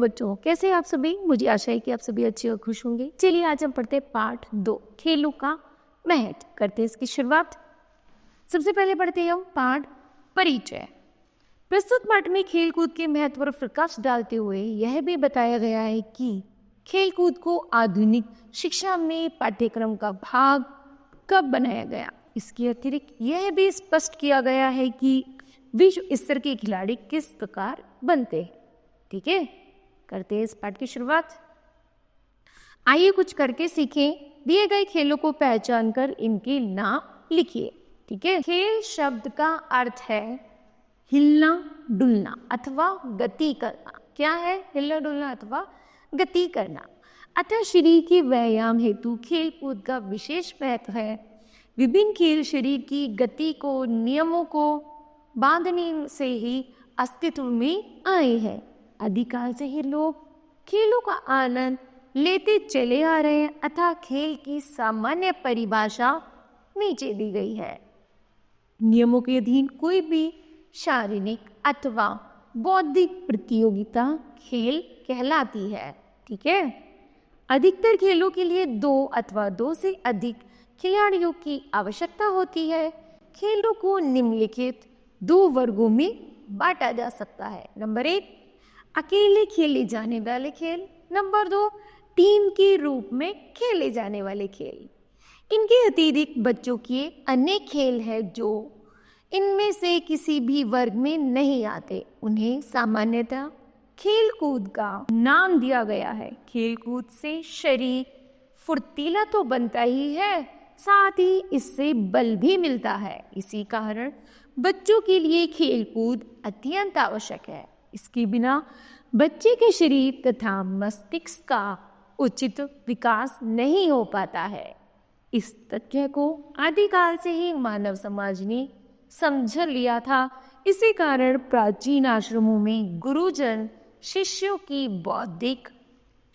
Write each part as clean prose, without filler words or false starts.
बच्चों, कैसे आप सभी? मुझे आशा है कि आप सभी अच्छे और खुश होंगे। चलिए आज हम पढ़ते हैं पाठ 2 खेलों का महत्व। करते हैं इसकी शुरुआत। सबसे पहले पढ़ते हैं हम पाठ परिचय। प्रस्तुत पाठ में खेलकूद के महत्व पर प्रकाश डालते हुए यह भी बताया गया है कि खेलकूद को आधुनिक शिक्षा में पाठ्यक्रम का भाग कब बनाया गया। इसके अतिरिक्त यह भी स्पष्ट किया गया है कि विश्व स्तर के खिलाड़ी किस प्रकार बनते हैं। ठीक है, करते हैं इस पाठ की शुरुआत। आइए कुछ करके सीखें। दिए गए खेलों को पहचान कर इनके नाम लिखिए। ठीक है, खेल शब्द का अर्थ है हिलना डुलना अथवा गति करना। क्या है? हिलना डुलना अथवा गति करना। अतः शरीर के व्यायाम हेतु खेल कूद का विशेष महत्व है। विभिन्न खेल शरीर की गति को, नियमों को बांधने से ही अस्तित्व में आए हैं। अधिकांश ही लोग खेलों का आनंद लेते चले आ रहे हैं। अतः खेल की सामान्य परिभाषा नीचे दी गई है। नियमों के अधीन कोई भी शारीरिक अथवा बौद्धिक प्रतियोगिता खेल कहलाती है। ठीक है, अधिकतर खेलों के लिए 2 अथवा 2 से अधिक खिलाड़ियों की आवश्यकता होती है। खेलों को निम्नलिखित 2 वर्गों में बांटा जा सकता है। नंबर 1 अकेले खेले जाने वाले खेल। नंबर 2 टीम के रूप में खेले जाने वाले खेल। इनके अतिरिक्त बच्चों के अन्य खेल हैं जो इनमें से किसी भी वर्ग में नहीं आते। उन्हें सामान्यतः खेल कूद का नाम दिया गया है। खेल कूद से शरीर फुर्तीला तो बनता ही है, साथ ही इससे बल भी मिलता है। इसी कारण बच्चों के लिए खेल कूद अत्यंत आवश्यक है। इसके बिना बच्चे के शरीर तथा मस्तिष्क का उचित विकास नहीं हो पाता है। इस तथ्य को आदिकाल से ही मानव समाज ने समझ लिया था। इसी कारण प्राचीन आश्रमों में गुरुजन शिष्यों की बौद्धिक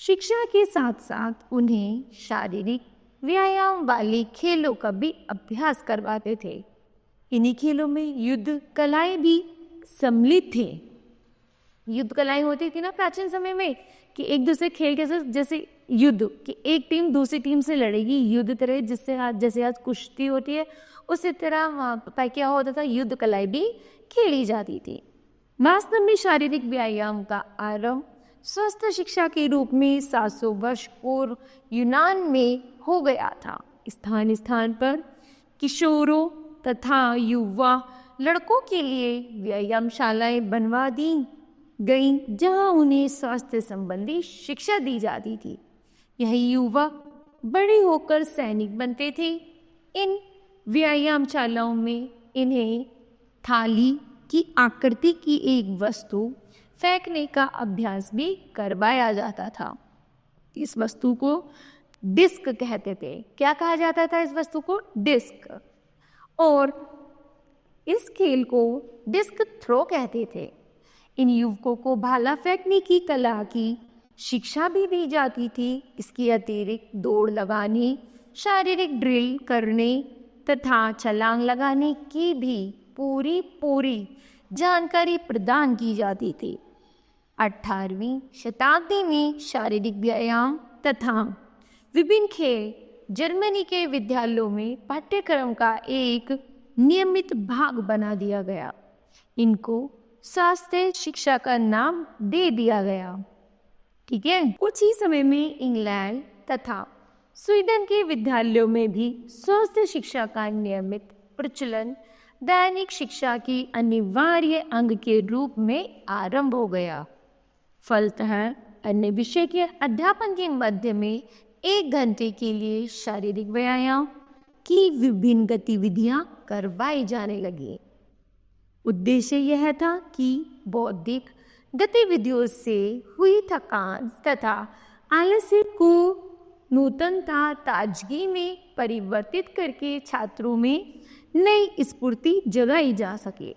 शिक्षा के साथ साथ उन्हें शारीरिक व्यायाम वाले खेलों का भी अभ्यास करवाते थे। इन्हीं खेलों में युद्ध कलाएं भी सम्मिलित थे। युद्ध कलाएं होती थी ना प्राचीन समय में कि एक दूसरे खेल के साथ, जैसे युद्ध कि एक टीम दूसरी टीम से लड़ेगी युद्ध तरह, जिससे आज जैसे आज कुश्ती होती है उसी तरह वहाँ पर क्या होता था, युद्ध कलाएं भी खेली जाती थी। वास्तव में शारीरिक व्यायाम का आरंभ स्वस्थ शिक्षा के रूप में 700 वर्ष पूर्व यूनान में हो गया था। स्थान स्थान पर किशोरों तथा युवा लड़कों के लिए व्यायामशालाएं बनवा दी गई, जहां उन्हें स्वास्थ्य संबंधी शिक्षा दी जाती थी। यह युवा बड़े होकर सैनिक बनते थे। इन व्यायामशालाओं में इन्हें थाली की आकृति की एक वस्तु फेंकने का अभ्यास भी करवाया जाता था। इस वस्तु को डिस्क कहते थे। क्या कहा जाता था इस वस्तु को? डिस्क। और इस खेल को डिस्क थ्रो कहते थे। इन युवकों को भाला फेंकने की कला की शिक्षा भी दी जाती थी। इसके अतिरिक्त दौड़ लगाने, शारीरिक ड्रिल करने तथा छलांग लगाने की भी पूरी जानकारी प्रदान की जाती थी। 18वीं शताब्दी में शारीरिक व्यायाम तथा विभिन्न खेल जर्मनी के विद्यालयों में पाठ्यक्रम का एक नियमित भाग बना दिया गया। इनको स्वास्थ्य शिक्षा का नाम दे दिया गया। ठीक है, कुछ ही समय में इंग्लैंड तथा स्वीडन के विद्यालयों में भी स्वास्थ्य शिक्षा का नियमित प्रचलन दैनिक शिक्षा की अनिवार्य अंग के रूप में आरंभ हो गया। फलतः अन्य विषय के अध्यापन के मध्य में 1 घंटे के लिए शारीरिक व्यायाम की विभिन्न गतिविधियां करवाई जाने लगी। उद्देश्य यह था कि बौद्धिक गतिविधियों से हुई थकान तथा आलस्य को नूतनता ताजगी में परिवर्तित करके छात्रों में नई स्फूर्ति जगाई जा सके।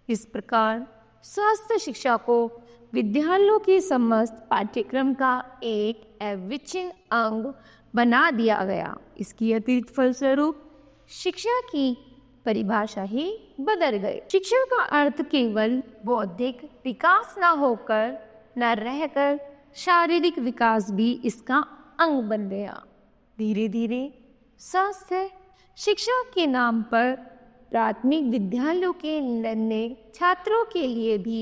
इस प्रकार स्वास्थ्य शिक्षा को विद्यालयों के समस्त पाठ्यक्रम का एक अविच्छिन्न अंग बना दिया गया। इसकी अतिरिक्त फलस्वरूप शिक्षा की परिभाषा ही बदल गई। शिक्षा का अर्थ केवल बौद्धिक विकास न होकर न रहकर शारीरिक विकास भी इसका अंग बन गया। धीरे धीरे स्वास्थ्य शिक्षा के नाम पर प्राथमिक विद्यालयों के नन्हे छात्रों के लिए भी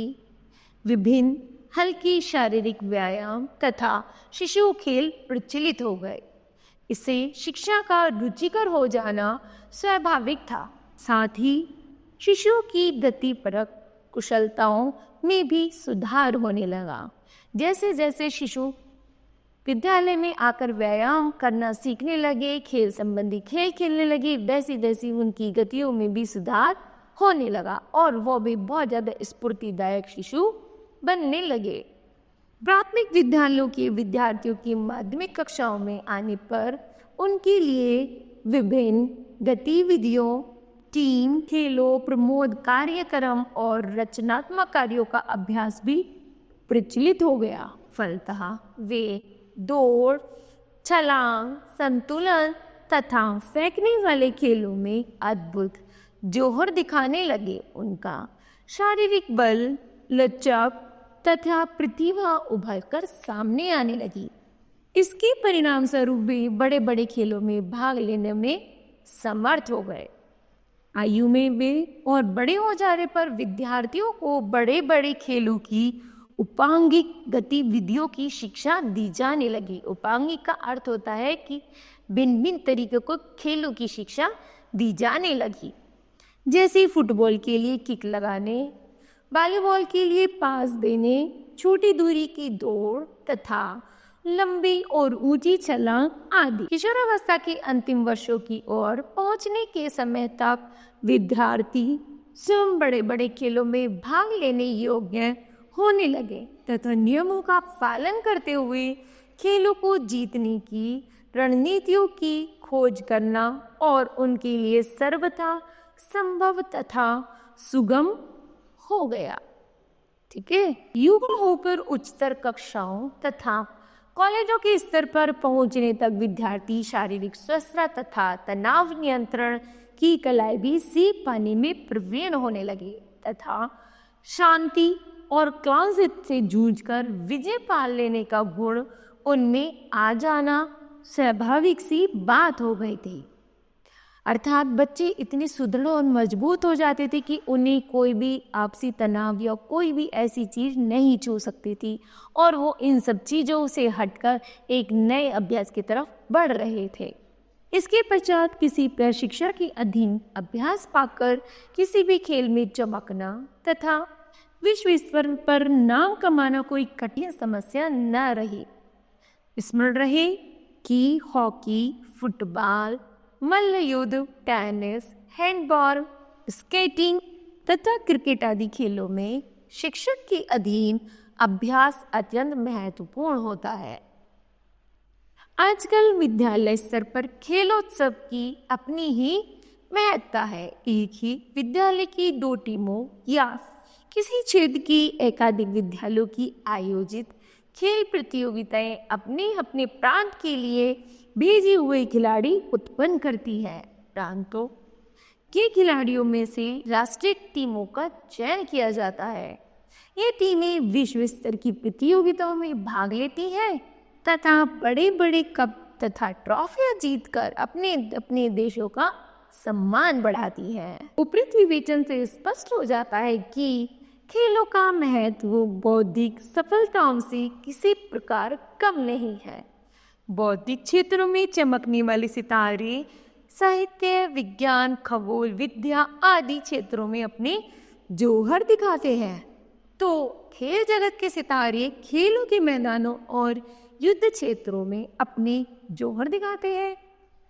विभिन्न हल्की शारीरिक व्यायाम तथा शिशु खेल प्रचलित हो गए। इससे शिक्षा का रुचिकर हो जाना स्वाभाविक था। साथ ही शिशु की गतिपरक कुशलताओं में भी सुधार होने लगा। जैसे जैसे शिशु विद्यालय में आकर व्यायाम करना सीखने लगे, खेल संबंधी खेल खेलने लगे, वैसी वैसी उनकी गतियों में भी सुधार होने लगा और वो भी बहुत ज़्यादा स्फूर्तिदायक शिशु बनने लगे। प्राथमिक विद्यालयों के विद्यार्थियों की माध्यमिक कक्षाओं में आने पर उनके लिए विभिन्न गतिविधियों, टीम खेलों, प्रमोद कार्यक्रम और रचनात्मक कार्यों का अभ्यास भी प्रचलित हो गया। फलतः वे दौड़, छलांग, संतुलन तथा फेंकने वाले खेलों में अद्भुत जौहर दिखाने लगे। उनका शारीरिक बल, लचक तथा प्रतिभा उभर कर सामने आने लगी। इसके परिणाम स्वरूप भी बड़े बड़े खेलों में भाग लेने में समर्थ हो गए। आयु में वे और बड़े हो जाने पर विद्यार्थियों को बड़े बड़े खेलों की उपांगिक गतिविधियों की शिक्षा दी जाने लगी। उपांगिक का अर्थ होता है कि भिन्न भिन्न तरीकों को खेलों की शिक्षा दी जाने लगी। जैसे फुटबॉल के लिए किक लगाने, वॉलीबॉल के लिए पास देने, छोटी दूरी की दौड़ तथा लंबी और ऊंची छलांग आदि। किशोरावस्था के अंतिम वर्षों की ओर पहुंचने के समय तक विद्यार्थी स्वयं बड़े बड़े खेलों में भाग लेने योग्य होने लगे तथा नियमों का पालन करते हुए खेलों को जीतने की रणनीतियों की खोज करना और उनके लिए सर्वथा संभव तथा सुगम हो गया। ठीक है। युवा होकर उच्चतर कक्षाओं तथा कॉलेजों के स्तर पर पहुंचने तक विद्यार्थी शारीरिक स्वास्थ्य तथा तनाव नियंत्रण की कलाएं भी सीख पाने में प्रवीण होने लगे तथा शांति और क्लांत से जूझकर विजय पा लेने का गुण उनमें आ जाना स्वाभाविक सी बात हो गई थी। अर्थात बच्चे इतने सुदृढ़ और मजबूत हो जाते थे कि उन्हें कोई भी आपसी तनाव या कोई भी ऐसी चीज़ नहीं छू सकती थी और वो इन सब चीज़ों से हटकर एक नए अभ्यास की तरफ बढ़ रहे थे। इसके पश्चात किसी प्रशिक्षक के अधीन अभ्यास पाकर किसी भी खेल में चमकना तथा विश्व स्तर पर नाम कमाना कोई कठिन समस्या न रही। स्मरण रहे कि हॉकी, फुटबॉल, मल्लयुद्ध, टेनिस, हैंडबॉल, स्केटिंग तथा क्रिकेट आदि खेलों में शिक्षक के अधीन अभ्यास अत्यंत महत्वपूर्ण होता है। आजकल विद्यालय स्तर पर खेलोत्सव की अपनी ही महत्ता है। एक ही विद्यालय की 2 टीमों या किसी क्षेत्र की एकाधिक विद्यालयों की आयोजित खेल प्रतियोगिताएं अपने अपने प्रांत के लिए भेजे हुए खिलाड़ी उत्पन्न करती है। प्रांतों के खिलाड़ियों में से राष्ट्रीय टीमों का चयन किया जाता है। ये टीमें विश्व स्तर की प्रतियोगिताओं में भाग लेती हैं तथा बड़े बड़े कप तथा ट्रॉफियां जीतकर अपने अपने देशों का सम्मान बढ़ाती हैं। उपरोक्त विवेचन से स्पष्ट हो जाता है कि खेलों का महत्व बौद्धिक सफलताओं से किसी प्रकार कम नहीं है। बौद्धिक क्षेत्रों में चमकने वाले सितारे साहित्य, विज्ञान, खगोल विद्या आदि क्षेत्रों में अपने जौहर दिखाते हैं, तो खेल जगत के सितारे खेलों के मैदानों और युद्ध क्षेत्रों में अपने जौहर दिखाते हैं।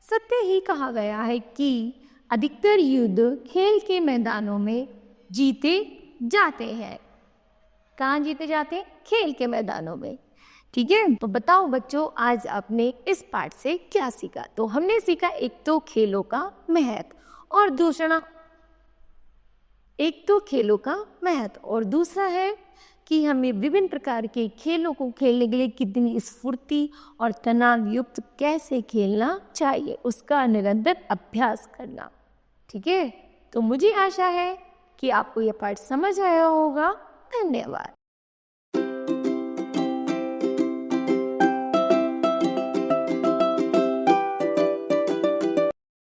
सत्य ही कहा गया है कि अधिकतर युद्ध खेल के मैदानों में जीते जाते हैं। कहाँ जीते जाते हैं? खेल के मैदानों में। ठीक है, तो बताओ बच्चों, आज आपने इस पाठ से क्या सीखा? तो हमने सीखा एक तो खेलों का महत्व और दूसरा है कि हमें विभिन्न प्रकार के खेलों को खेलने के लिए कितनी स्फूर्ति और तनाव युक्त कैसे खेलना चाहिए, उसका निरंतर अभ्यास करना। ठीक है, तो मुझे आशा है कि आपको यह पाठ समझ आया होगा। धन्यवाद।